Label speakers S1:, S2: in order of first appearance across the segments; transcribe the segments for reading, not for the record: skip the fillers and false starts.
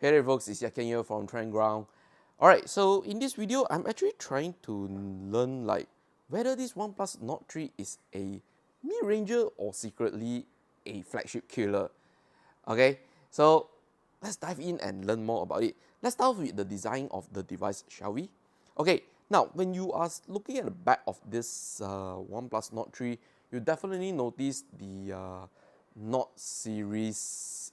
S1: Hey there folks, it's Yat Kean here from Trend Ground. Alright, so in this video, I'm actually trying to learn whether this OnePlus Nord 3 is a mid-ranger or secretly a flagship killer. Okay, so let's dive in and learn more about it. Let's start with the design of the device, shall we? Okay, now when you are looking at the back of this OnePlus Nord 3, you definitely notice the Nord series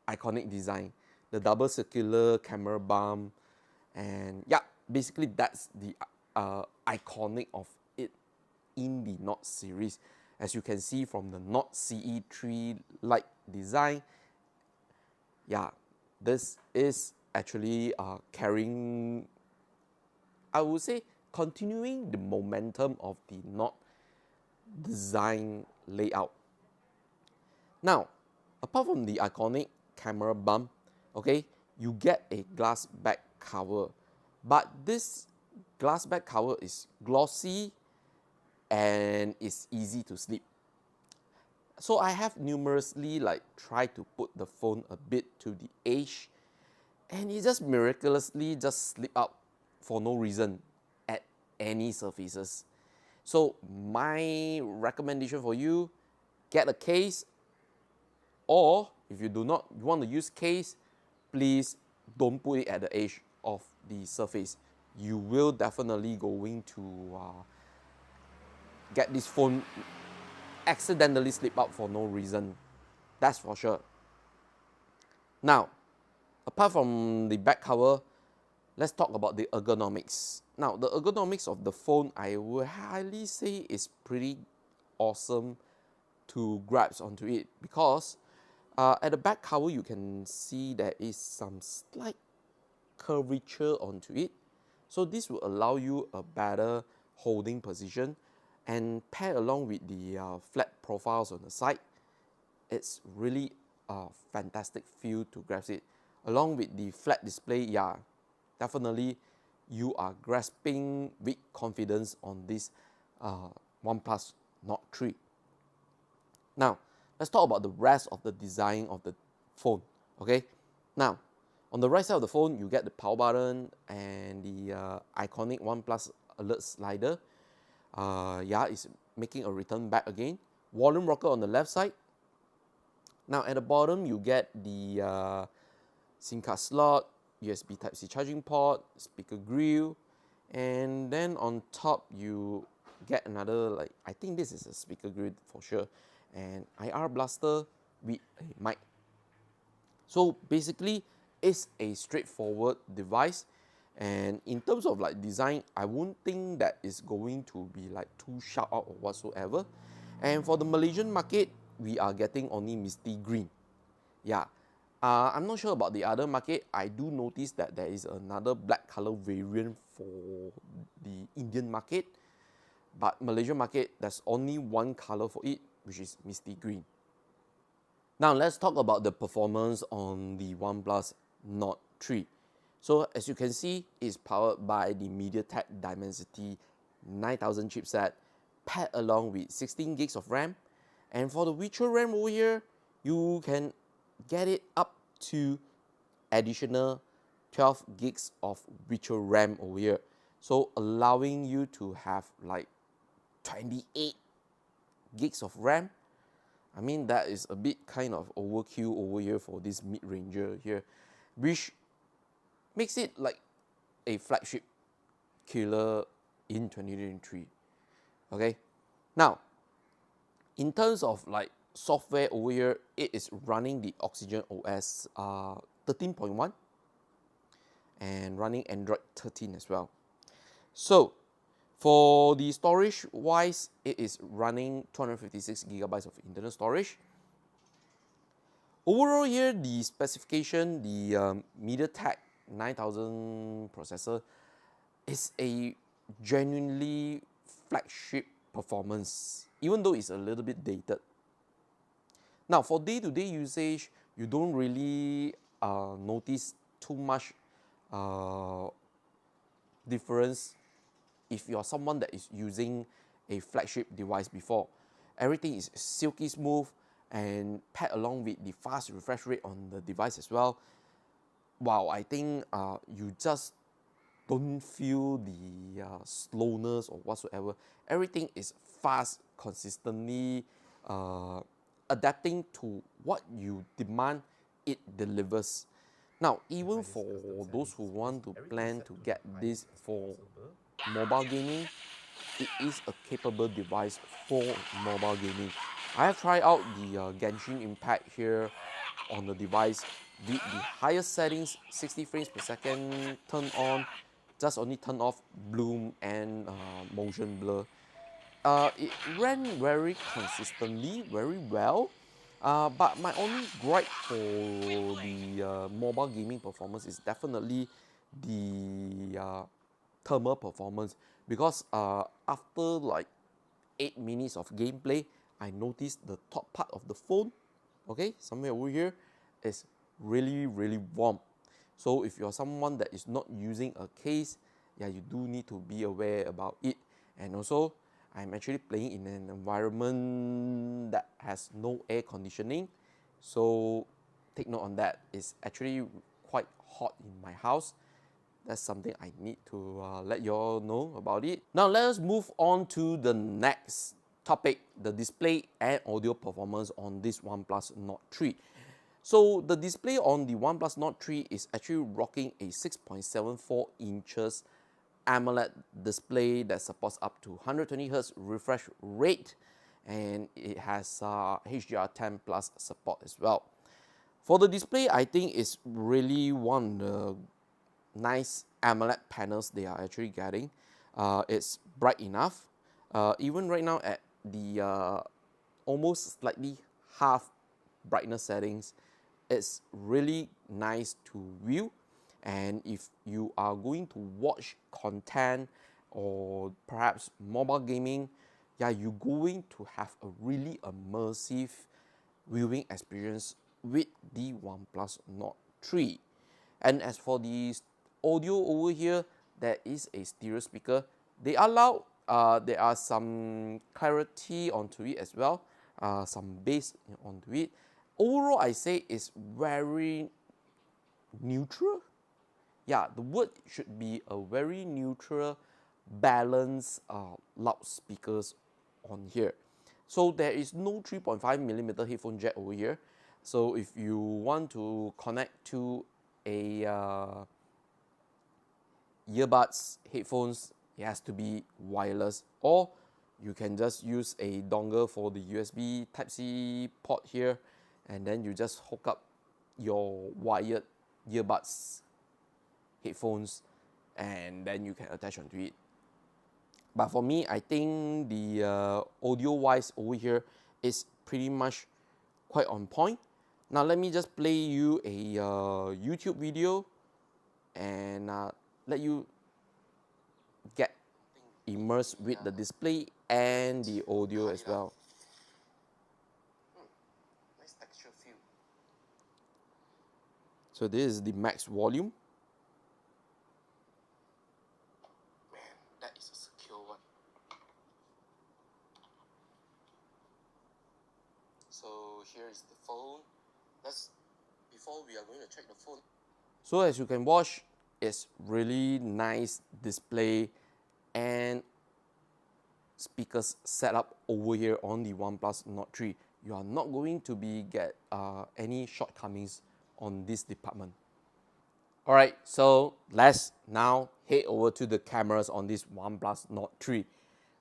S1: iconic design, the double circular camera bump, and yeah, basically that's the iconic of it in the Nord series. As you can see from the Nord CE3 like design, yeah, this is actually carrying, I would say, continuing the momentum of the Nord design layout. Now, apart from the iconic camera bump, okay, you get a glass back cover, but this glass back cover is glossy and is easy to slip. So I have numerously tried to put the phone a bit to the edge, and it just miraculously just slip out for no reason at any surfaces. So my recommendation for you, get a case, or if you do not want to use case, please don't put it at the edge of the surface. You will definitely going to get this phone accidentally slip out for no reason. That's for sure. Now, apart from the back cover, let's talk about the ergonomics. Now, the ergonomics of the phone, I would highly say is pretty awesome to grasp onto it, because at the back cover you can see there is some slight curvature onto it. So this will allow you a better holding position, and pair along with the flat profiles on the side, it's really a fantastic feel to grasp it. Along with the flat display, yeah, definitely you are grasping with confidence on this OnePlus Nord 3. Now, let's talk about the rest of the design of the phone. Okay, now on the right side of the phone, you get the power button and the iconic OnePlus alert slider. Yeah, it's making a return back again. Volume rocker on the left side. Now at the bottom, you get the SIM card slot, USB Type-C charging port, speaker grill, and then on top you get another, I think this is a speaker grill for sure, and IR blaster with a mic. So basically, it's a straightforward device, and in terms of design, I won't think that it's going to be too sharp out or whatsoever. And for the Malaysian market, we are getting only misty green. Yeah, I'm not sure about the other market. I do notice that there is another black color variant for the Indian market, but Malaysian market, there's only one color for it, which is misty green. Now let's talk about the performance on the OnePlus Nord 3. So as you can see, it's powered by the MediaTek Dimensity 9000 chipset, paired along with 16 gigs of RAM. And for the virtual RAM over here, you can get it up to additional 12 gigs of virtual RAM over here. So allowing you to have 28 gigs of RAM. I mean, that is a bit kind of overkill over here for this mid-ranger here, which makes it like a flagship killer in 2023. Okay, now in terms of software over here, it is running the Oxygen OS 13.1 and running Android 13 as well. So for the storage wise, it is running 256 gigabytes of internal storage. Overall here, the specification, the MediaTek 9000 processor is a genuinely flagship performance, even though it's a little bit dated. Now for day-to-day usage, you don't really notice too much difference if you're someone that is using a flagship device before. Everything is silky smooth and paired along with the fast refresh rate on the device as well. wow, I think you just don't feel the slowness or whatsoever. Everything is fast, consistently adapting to what you demand, it delivers. Now, even for those who want to plan to get this for mobile gaming, it is a capable device for mobile gaming. I have tried out the Genshin Impact here on the device with the highest settings, 60 frames per second, turn on, just only turn off bloom and motion blur. It ran very consistently, very well. But my only gripe for the mobile gaming performance is definitely the thermal performance, because after like 8 minutes of gameplay, I noticed the top part of the phone, okay, somewhere over here, is really warm. So if you're someone that is not using a case, yeah, you do need to be aware about it. And also, I'm actually playing in an environment that has no air conditioning, so take note on that. It's actually quite hot in my house. That's something I need to let you all know about it. Now let us move on to the next topic, the display and audio performance on this OnePlus Nord 3. So the display on the OnePlus Nord 3 is actually rocking a 6.74 inches AMOLED display that supports up to 120Hz refresh rate, and it has HDR10 plus support as well. For the display, I think it's really one of the nice AMOLED panels they are actually getting. It's bright enough. Even right now at the almost slightly half brightness settings, it's really nice to view. And if you are going to watch content or perhaps mobile gaming, yeah, you're going to have a really immersive viewing experience with the OnePlus Nord 3. And as for the audio over here, there is a stereo speaker. They are loud. There are some clarity onto it as well, some bass onto it. Overall, I say it's very neutral. Yeah, the word should be a very neutral, balanced loudspeakers on here. So there is no 3.5mm headphone jack over here. So if you want to connect to a earbuds, headphones, it has to be wireless, or you can just use a dongle for the USB Type-C port here, and then you just hook up your wired earbuds, headphones, and then you can attach onto it. But for me, I think the audio wise over here is pretty much quite on point. Now let me just play you a YouTube video and let you get immersed with the display and the audio as well. Nice texture feel. So this is the max volume. Man, that is a secure one. So here is the phone. Before we are going to check the phone. So as you can watch, it's really nice display and speakers set up over here on the OnePlus Nord 3. You are not going to get any shortcomings on this department. Alright, so let's now head over to the cameras on this OnePlus Nord 3,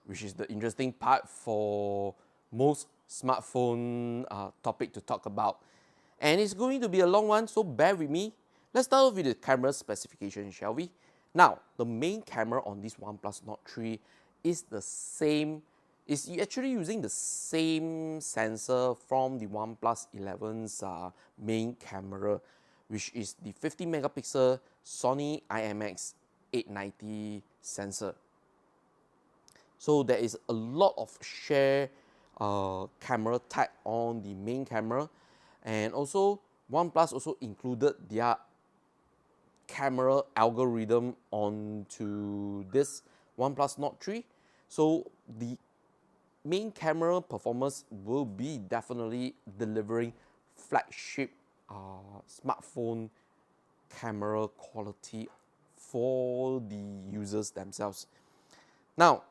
S1: which is the interesting part for most smartphone topic to talk about. And it's going to be a long one, so bear with me. Let's start off with the camera specification, shall we? Now, the main camera on this OnePlus Nord 3 is the same, is actually using the same sensor from the OnePlus 11's main camera, which is the 50 megapixel Sony IMX 890 sensor. So there is a lot of share camera tag on the main camera, and also OnePlus also included their camera algorithm onto this OnePlus Nord 3. So the main camera performance will be definitely delivering flagship smartphone camera quality for the users themselves. Now,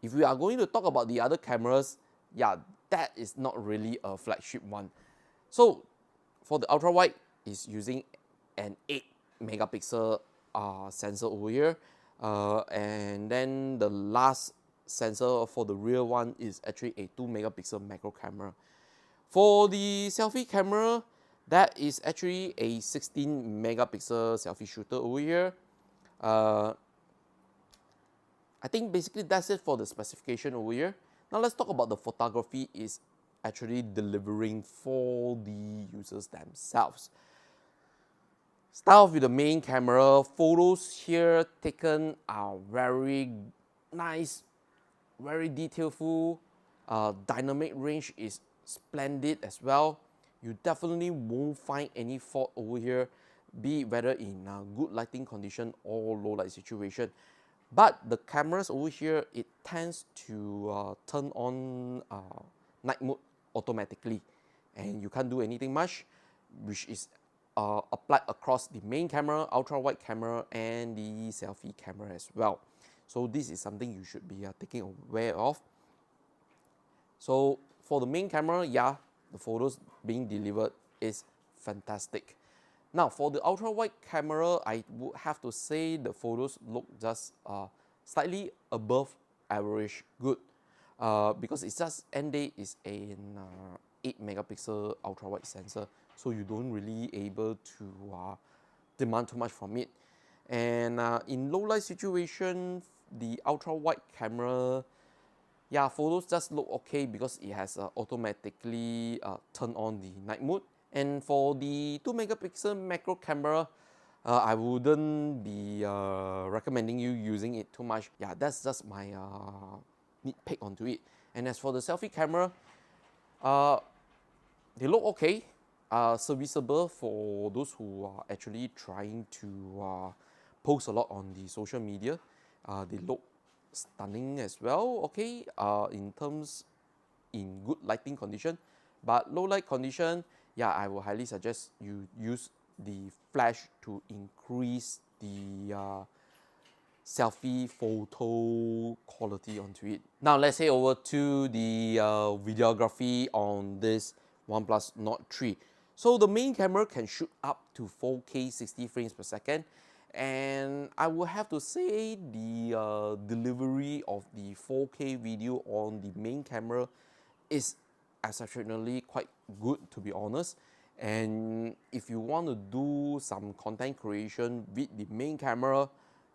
S1: if we are going to talk about the other cameras, yeah, that is not really a flagship one. So for the ultra wide, is using an 8 megapixel sensor over here, and then the last sensor for the rear one is actually a 2 megapixel macro camera. For the selfie camera, that is actually a 16 megapixel selfie shooter over here. I think basically that's it for the specification over here. Now let's talk about the photography is actually delivering for the users themselves. Start off with the main camera. Photos here taken are very nice, very detailful. Dynamic range is splendid as well. You definitely won't find any fault over here, be it whether in good lighting condition or low light situation. But the cameras over here, it tends to turn on night mode automatically, and you can't do anything much, which is applied across the main camera, ultra wide camera, and the selfie camera as well. So this is something you should be taking aware of. So for the main camera, yeah, the photos being delivered is fantastic. Now for the ultra wide camera, I would have to say the photos look just slightly above average good, because it's just end day is an 8 megapixel ultra wide sensor, so you don't really able to demand too much from it. And in low light situation, the ultra wide camera, yeah, photos just look okay because it has automatically turned on the night mode. And for the 2 megapixel macro camera, I wouldn't be recommending you using it too much. Yeah, that's just my nitpick onto it. And as for the selfie camera, they look okay, serviceable for those who are actually trying to post a lot on the social media. They look stunning as well, okay, in good lighting condition. But low light condition, yeah, I will highly suggest you use the flash to increase the selfie photo quality onto it. Now let's head over to the videography on this OnePlus Nord 3. So the main camera can shoot up to 4K 60 frames per second, and I will have to say the delivery of the 4K video on the main camera is exceptionally quite good, to be honest. And if you want to do some content creation with the main camera,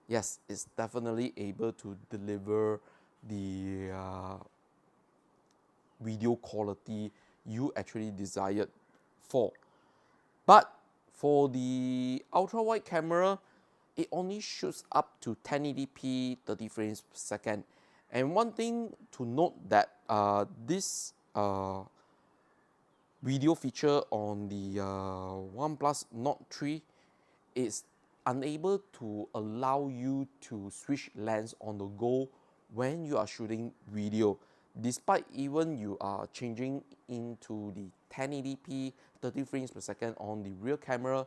S1: yes, it's definitely able to deliver the video quality you actually desired for. But for the ultra wide camera, it only shoots up to 1080p 30 frames per second. And one thing to note that this video feature on the OnePlus Nord 3 is unable to allow you to switch lens on the go when you are shooting video. Despite even you are changing into the 1080p 30 frames per second on the rear camera,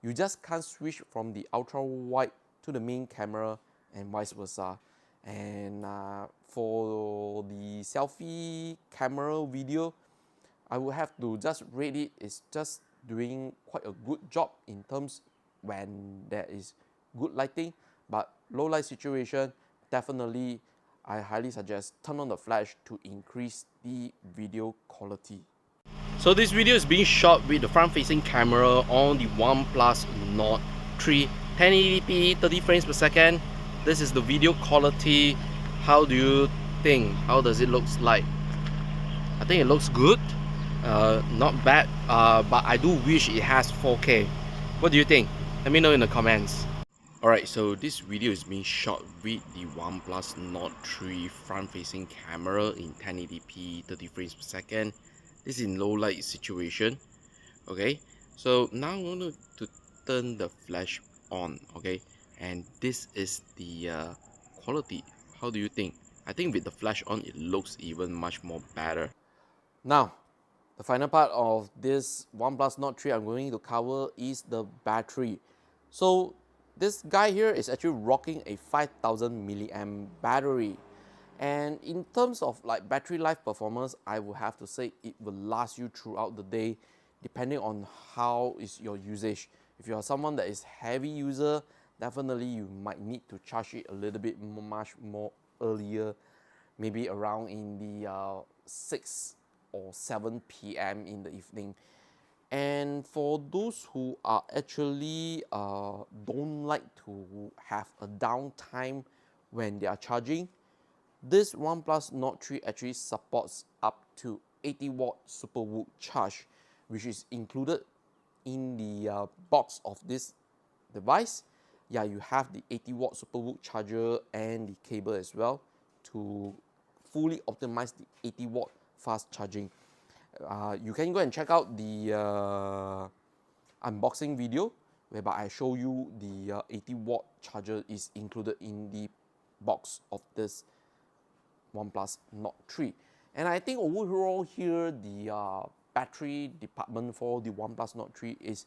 S1: you just can't switch from the ultra wide to the main camera and vice versa. And for the selfie camera video, I would have to just rate it. It's just doing quite a good job in terms when there is good lighting, but low light situation, definitely I highly suggest turn on the flash to increase the video quality. So this video is being shot with the front-facing camera on the OnePlus Nord 3, 1080p 30 frames per second. This is the video quality. How do you think? How does it look like? I think it looks good. Not bad, but I do wish it has 4K. What do you think? Let me know in the comments. Alright, so this video is being shot with the OnePlus Nord 3 front-facing camera in 1080p 30 frames per second. This is in low light situation. Okay, so now I'm going to turn the flash on. Okay, and this is the quality. How do you think? I think with the flash on, it looks even much more better. Now, The final part of this OnePlus Nord 3 I'm going to cover is the battery. So this guy here is actually rocking a 5000 milliamp battery. And in terms of like battery life performance, I would have to say it will last you throughout the day depending on how is your usage. If you are someone that is heavy user, definitely you might need to charge it a little bit much more earlier, maybe around in the 6 or 7 p.m. in the evening. And for those who are actually don't like to have a downtime when they are charging, this OnePlus Nord 3 actually supports up to 80 watt super wood charge, which is included in the box of this device. Yeah, you have the 80 watt super wood charger and the cable as well to fully optimize the 80 watt fast charging. You can go and check out the unboxing video whereby I show you the 80 watt charger is included in the box of this OnePlus Nord 3. And I think overall here the battery department for the OnePlus Nord 3 is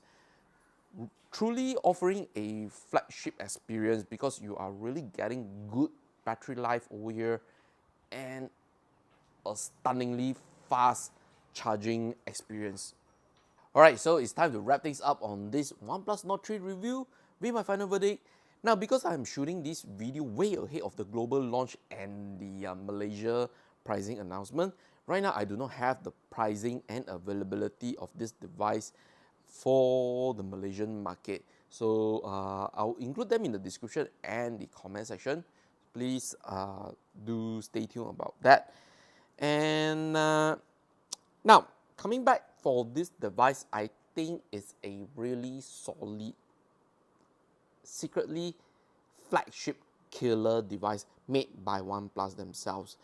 S1: truly offering a flagship experience because you are really getting good battery life over here and a stunningly fast charging experience. Alright, so it's time to wrap things up on this OnePlus Nord 3 review with my final verdict. Now, because I'm shooting this video way ahead of the global launch and the Malaysia pricing announcement, right now I do not have the pricing and availability of this device for the Malaysian market. So I'll include them in the description and the comment section. Please do stay tuned about that. And now, coming back for this device, I think it's a really solid, secretly flagship killer device made by OnePlus themselves.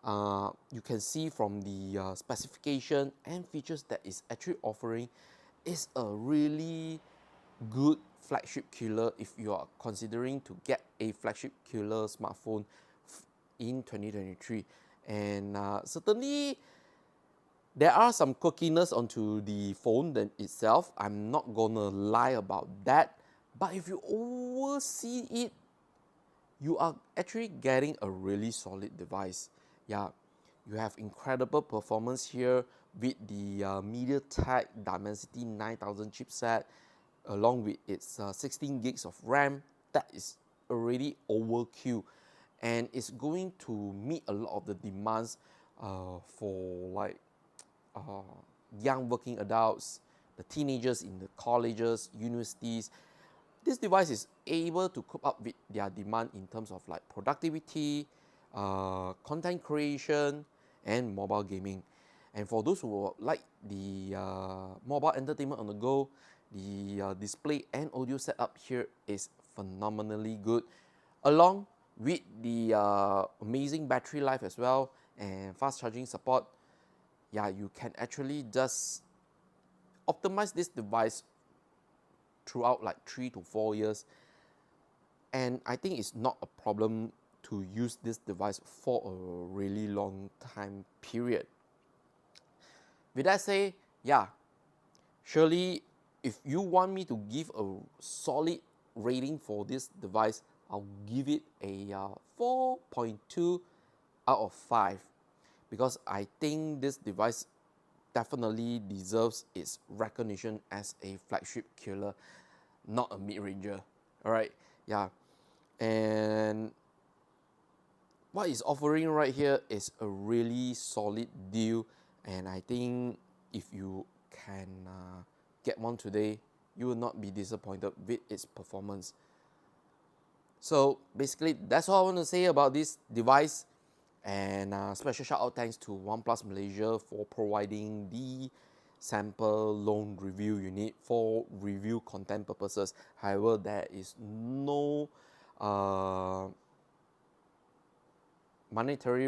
S1: You can see from the specification and features that it's actually offering is a really good flagship killer if you are considering to get a flagship killer smartphone in 2023. And certainly there are some quirkiness onto the phone itself. I'm not gonna lie about that. But if you oversee it, you are actually getting a really solid device. Yeah, you have incredible performance here with the MediaTek Dimensity 9000 chipset, along with its 16 gigs of RAM. That is already overkill, and it's going to meet a lot of the demands for like young working adults, the teenagers in the colleges, universities. This device is able to cope up with their demand in terms of like productivity, content creation, and mobile gaming. And for those who like the mobile entertainment on the go, the display and audio setup here is phenomenally good, along with the amazing battery life as well and fast charging support. Yeah, you can actually just optimize this device throughout like 3 to 4 years, and I think it's not a problem to use this device for a really long time period. With that said, yeah, surely if you want me to give a solid rating for this device, I'll give it a 4.2 out of 5, because I think this device definitely deserves its recognition as a flagship killer, not a mid-ranger. Alright, yeah. And what it's offering right here is a really solid deal, and I think if you can get one today, you will not be disappointed with its performance. So basically, that's all I want to say about this device. And special shout out thanks to OnePlus Malaysia for providing the sample loan review you need for review content purposes. However, there is no monetary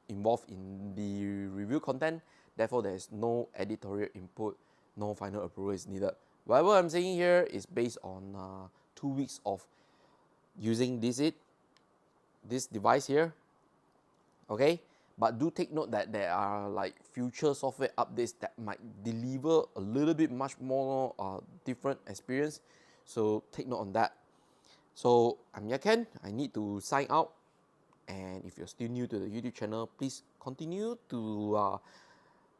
S1: involved in the review content. Therefore, there is no editorial input, no final approval is needed. Whatever I'm saying here is based on 2 weeks of using this device here. Okay, But do take note that there are like future software updates that might deliver a little bit much more different experience. So take note on that. So I'm Yat Kean. I need to sign out. And if you're still new to the YouTube channel, please continue to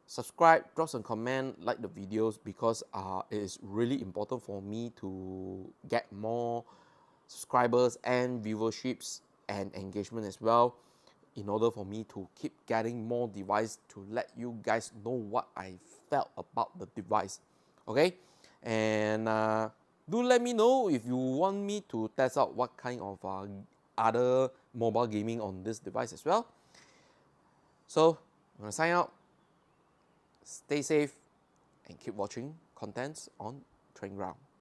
S1: subscribe, drop some comment, like the videos, because it is really important for me to get more subscribers and viewerships and engagement as well, in order for me to keep getting more device to let you guys know what I felt about the device. Okay, and do let me know if you want me to test out what kind of other mobile gaming on this device as well. So I'm gonna sign out. Stay safe and keep watching contents on Train Ground.